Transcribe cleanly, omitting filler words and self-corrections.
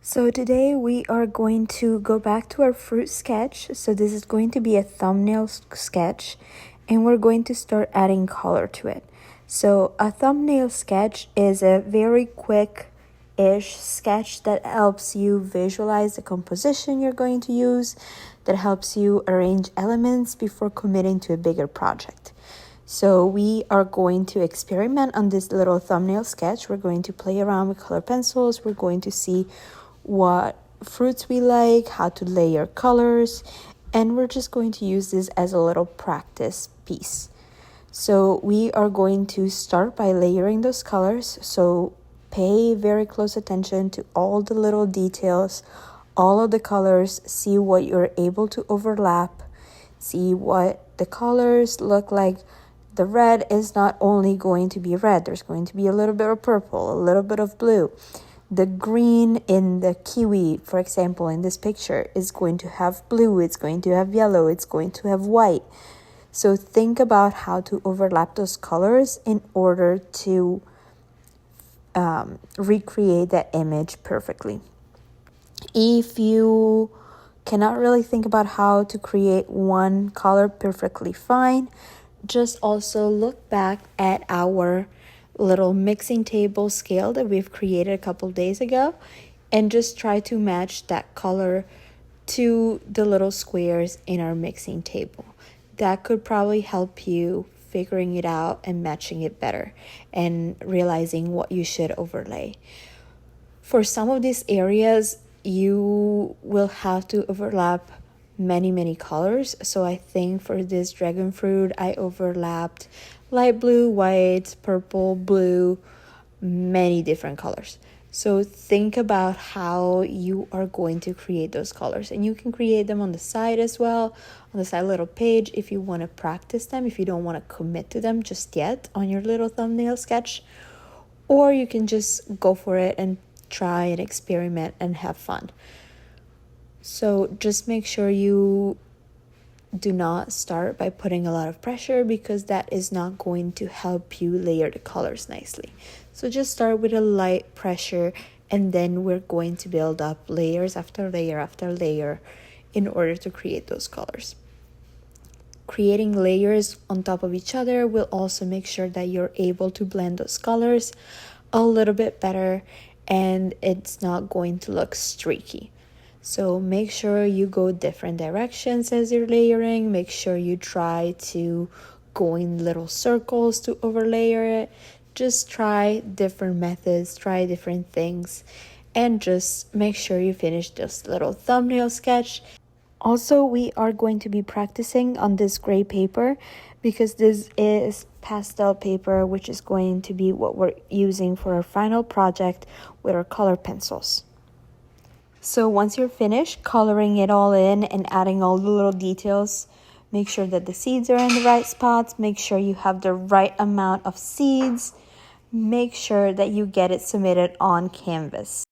So today we are going to go back to our fruit sketch. So this is going to be a thumbnail sketch and we're going to start adding color to it. So a thumbnail sketch is a very quick-ish sketch that helps you visualize the composition you're going to use, that helps you arrange elements before committing to a bigger project. So we are going to experiment on this little thumbnail sketch. We're going to play around with color pencils. We're going to see what fruits we like, how to layer colors, and we're just going to use this as a little practice piece. So we are going to start by layering those colors. So pay very close attention to all the little details, all of the colors, see what you're able to overlap, see what the colors look like. The red is not only going to be red, there's going to be a little bit of purple, a little bit of blue. The green in the kiwi, for example, in this picture, is going to have blue, it's going to have yellow, it's going to have white. So think about how to overlap those colors in order to recreate that image perfectly. If you cannot really think about how to create one color perfectly fine, just also look back at our little mixing table scale that we've created a couple days ago and just try to match that color to the little squares in our mixing table. That could probably help you figuring it out and matching it better and realizing what you should overlay. For some of these areas, you will have to overlap many colors. So I think for this dragon fruit, I overlapped light blue, white, purple, blue, many different colors. So think about how you are going to create those colors, and you can create them on the side as well, on the side little page if you want to practice them, if you don't want to commit to them just yet on your little thumbnail sketch, or you can just go for it and try and experiment and have fun. So just make sure you do not start by putting a lot of pressure, because that is not going to help you layer the colors nicely. So just start with a light pressure, and then we're going to build up layers after layer after layer in order to create those colors. Creating layers on top of each other will also make sure that you're able to blend those colors a little bit better, and it's not going to look streaky. So make sure you go different directions as you're layering. Make sure you try to go in little circles to overlayer it. Just try different methods, try different things, and just make sure you finish this little thumbnail sketch. Also, we are going to be practicing on this gray paper, because this is pastel paper, which is going to be what we're using for our final project with our color pencils. So once you're finished coloring it all in and adding all the little details, make sure that the seeds are in the right spots, make sure you have the right amount of seeds, make sure that you get it submitted on Canvas.